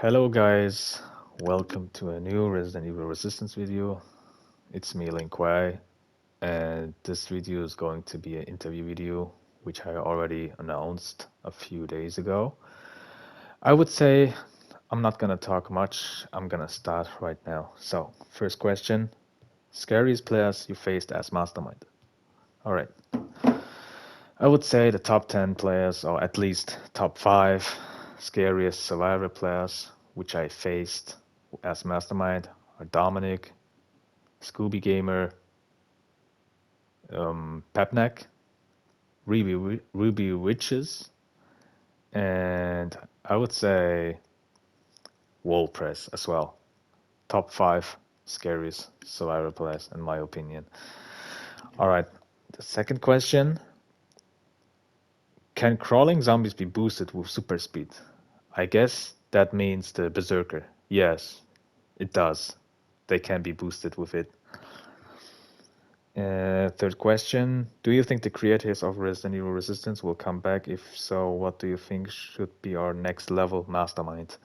Hello guys, welcome to a new Resident Evil Resistance video. It's me, ItsLinKuei, and this video is going to be an interview video, which I already announced a few days ago. I would say I'm not gonna talk much, I'm gonna start right now. So, first question, scariest players you faced as Mastermind? Alright, I would say the top 10 players, or at least top 5 scariest survivor players which I faced as Mastermind are Dominic, Scooby Gamer, Pepnek, Ruby Witches, and I would say Wallpress as well. Top 5 scariest survivor players in my opinion. Alright, the second question. Can crawling zombies be boosted with super speed? I guess that means the Berserker. Yes, it does. They can be boosted with it. Third question. Do you think the creators of Resident Evil Resistance will come back? If so, what do you think should be our next level mastermind?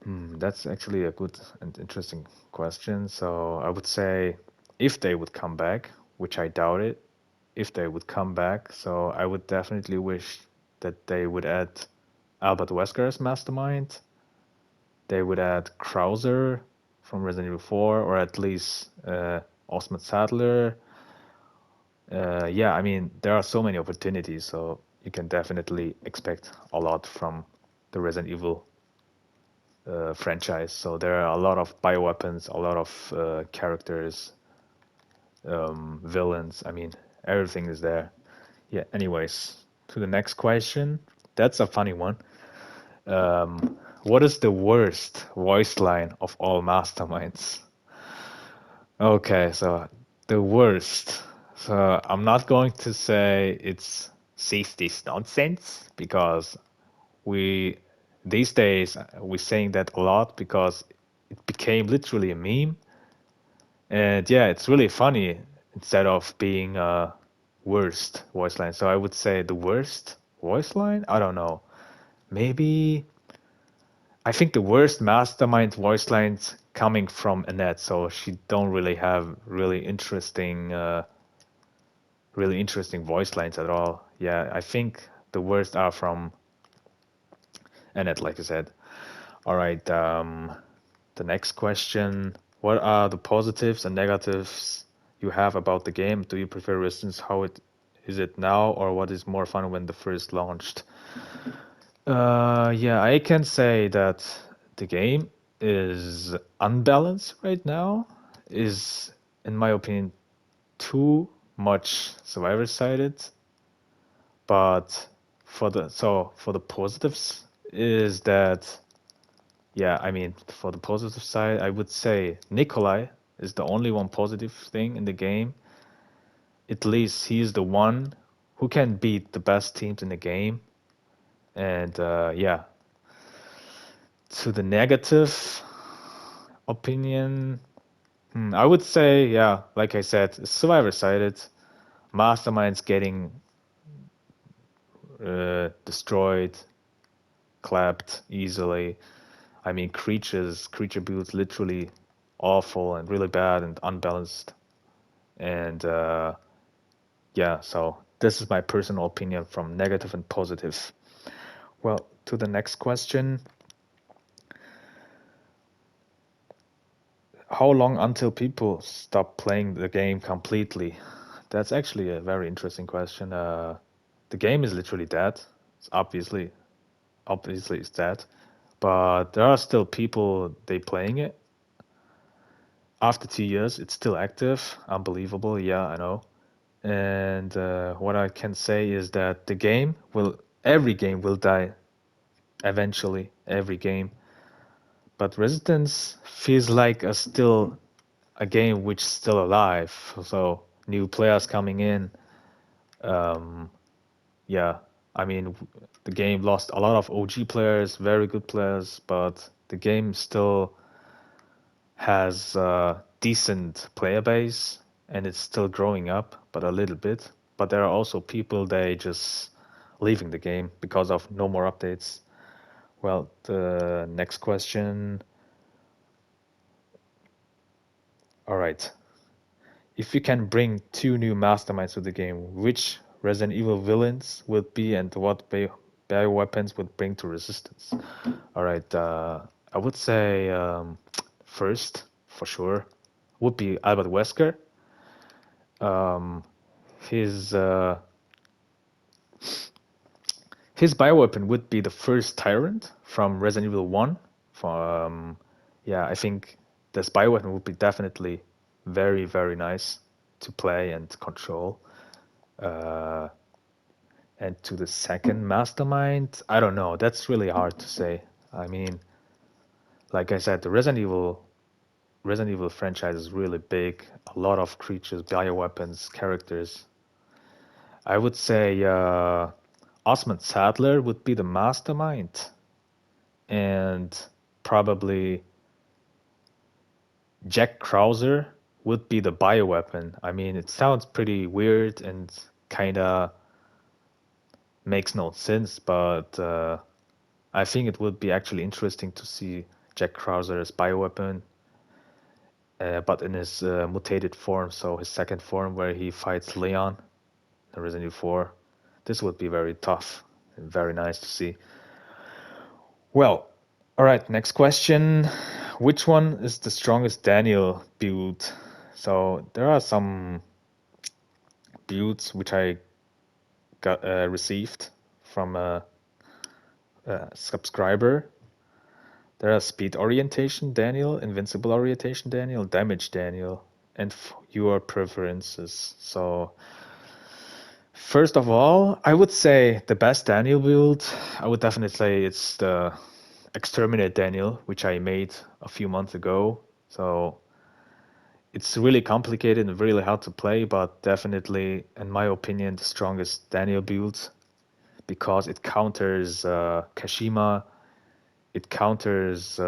That's actually a good and interesting question. So I would say if they would come back, which I doubt it, if they would come back, so I would definitely wish that they would add Albert Wesker as mastermind. They would add Krauser from Resident Evil 4, or at least Osmond Sadler. Yeah, I mean, there are so many opportunities, so you can definitely expect a lot from the Resident Evil franchise. So there are a lot of bioweapons, a lot of characters, villains. I mean, everything is there. Yeah, anyways, to the next question. That's a funny one. What is the worst voice line of all masterminds? Okay, so the worst. So I'm not going to say it's cease this nonsense because we these days we're saying that a lot because it became literally a meme. And yeah, it's really funny instead of being a worst voice line. So I would say the worst voice line? I don't know. Maybe I think the worst mastermind voice lines coming from Annette, so she don't really have really interesting voice lines at all. Yeah, I think the worst are from Annette, like I said. All right, the next question. What are the positives and negatives you have about the game? Do you prefer Resistance? How it is it now, or what is more fun when the first launched? Yeah, I can say that the game is unbalanced right now, is, in my opinion, too much survivor sided. But for the positives is that, yeah, I mean, for the positive side, I would say Nikolai is the only one positive thing in the game. At least he's the one who can beat the best teams in the game. And yeah, to the negative opinion, I would say, yeah, like I said, it's survivor sided. Masterminds getting destroyed, clapped easily. I mean, creature builds literally awful and really bad and unbalanced. And yeah, so this is my personal opinion from negative and positive. Well, to the next question. How long until people stop playing the game completely? That's actually a very interesting question. The game is literally dead. It's obviously it's dead, but there are still people they playing it. After 2 years, it's still active. Unbelievable. Yeah, I know. And what I can say is that every game will die eventually. Every game. But Resistance feels like still a game which is still alive. So new players coming in. Um, yeah, I mean, the game lost a lot of OG players, very good players, but the game still has a decent player base and it's still growing up, but a little bit. But there are also people they just leaving the game because of no more updates. Well, the next question. All right. If you can bring two new masterminds to the game, which Resident Evil villains would be and what bioweapons would bring to Resistance? All right. I would say first, for sure, would be Albert Wesker. Um, his his bioweapon would be the first Tyrant from Resident Evil 1. From yeah, I think this bioweapon would be definitely very, very nice to play and control. Uh, and to the second mastermind, I don't know. That's really hard to say. I mean, like I said, the Resident Evil franchise is really big. A lot of creatures, bioweapons, characters. I would say Osmond Sadler would be the mastermind, and probably Jack Krauser would be the bioweapon. I mean, it sounds pretty weird and kind of makes no sense, but I think it would be actually interesting to see Jack Krauser's bioweapon, but in his mutated form, so his second form where he fights Leon in Resident Evil 4. This would be very tough and very nice to see. Well, all right, next question. Which one is the strongest Daniel build? So there are some builds which I got received from a subscriber. There are speed orientation Daniel, invincible orientation Daniel, damage Daniel, and your preferences. So first of all, I would say the best Daniel build, I would definitely say it's the Exterminate Daniel, which I made a few months ago. So it's really complicated and really hard to play, but definitely, in my opinion, the strongest Daniel build because it counters Kashima, it counters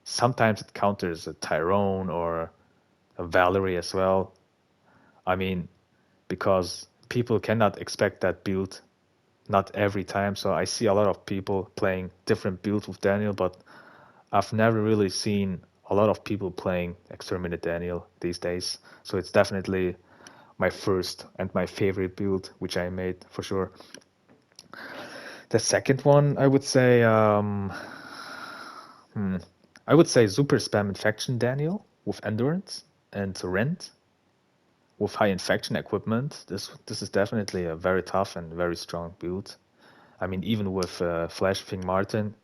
sometimes it counters a Tyrone or a Valerie as well. I mean, because people cannot expect that build not every time. So I see a lot of people playing different builds with Daniel, but I've never really seen a lot of people playing Exterminate Daniel these days. So it's definitely my first and my favorite build, which I made for sure. The second one, hmm, I would say Super Spam Infection Daniel with Endurance and Rent with high infection equipment. This is definitely a very tough and very strong build. I mean, even with Flash King Martin,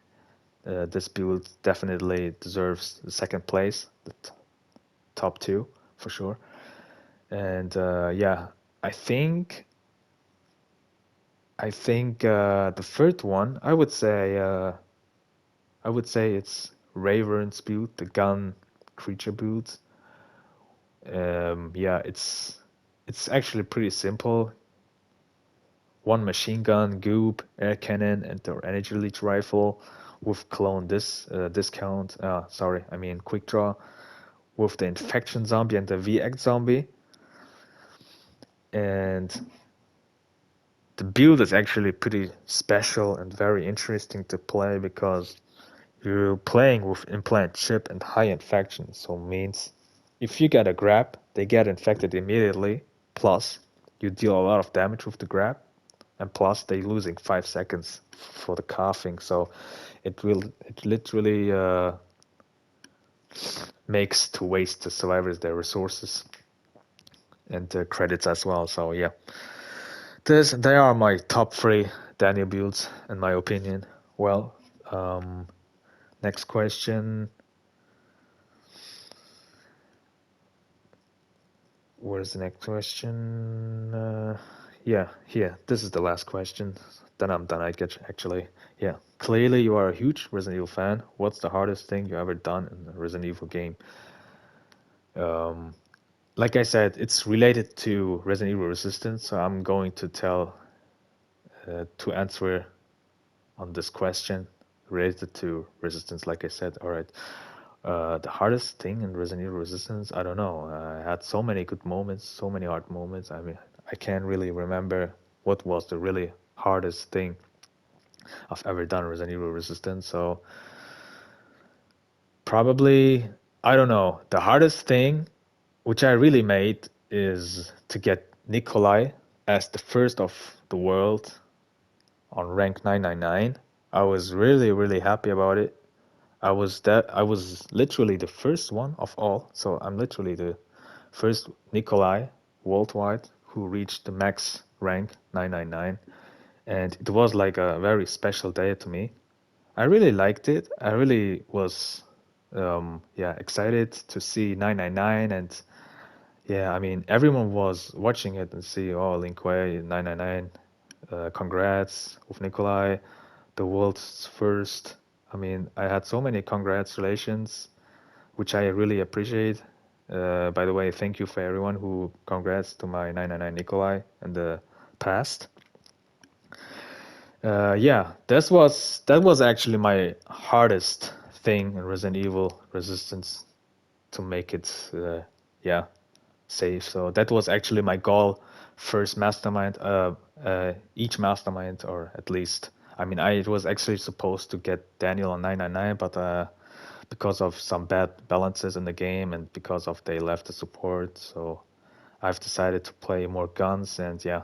this build definitely deserves the second place, the top two for sure. And yeah, I think the third one, I would say it's Raven's build, the gun creature build. Yeah, it's actually pretty simple. One machine gun, goop, air cannon, and the energy leech rifle with clone discount. Sorry, I mean quick draw with the infection zombie and the VX zombie. And the build is actually pretty special and very interesting to play because you're playing with implant chip and high infection. So means if you get a grab, they get infected immediately. Plus, you deal a lot of damage with the grab, and plus they losing 5 seconds for the coughing. So it literally makes to waste the survivors their resources and the credits as well. So yeah, they are my top three Daniel builds in my opinion. Well, next question. Where's the next question? Yeah, here. This is the last question. Then I'm done. I get actually. Yeah. Clearly, you are a huge Resident Evil fan. What's the hardest thing you ever done in a Resident Evil game? Um, like I said, it's related to Resident Evil Resistance, so I'm going to to answer on this question related to Resistance. Like I said, all right. The hardest thing in Resident Evil Resistance, I don't know. I had so many good moments, so many hard moments. I mean, I can't really remember what was the really hardest thing. I've ever done Resident Evil Resistance. So probably, I don't know, the hardest thing which I really made is to get Nikolai as the first of the world on rank 999. I was really, really happy about it. I was literally the first one of all. So I'm literally the first Nikolai worldwide who reached the max rank 999. And it was like a very special day to me. I really liked it. I really was yeah, excited to see 999. And yeah, I mean everyone was watching it and see, oh, LinKuei 999, congrats with Nikolai, the world's first. I mean, I had so many congratulations, which I really appreciate. By the way, thank you for everyone who congrats to my 999 Nikolai in the past. Yeah, that was actually my hardest thing in Resident Evil Resistance to make it, yeah, safe. So that was actually my goal. First mastermind, each mastermind, or at least, I mean, I was actually supposed to get Daniel on 999, but because of some bad balances in the game and because of they left the support, so I've decided to play more guns, and yeah,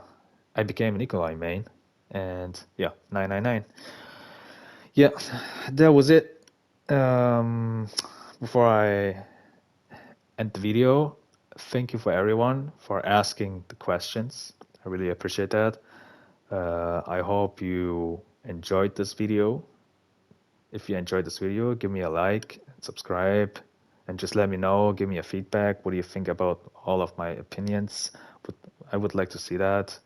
I became Nikolai main, and yeah, 999. Yeah, that was it. Um, Before I end the video, thank you for everyone for asking the questions. I really appreciate that. I hope you enjoyed this video. If you enjoyed this video, give me a like, subscribe, and just let me know, give me a feedback. What do you think about all of my opinions? I would like to see that.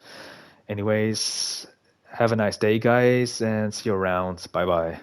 Anyways, have a nice day, guys, and see you around. Bye bye.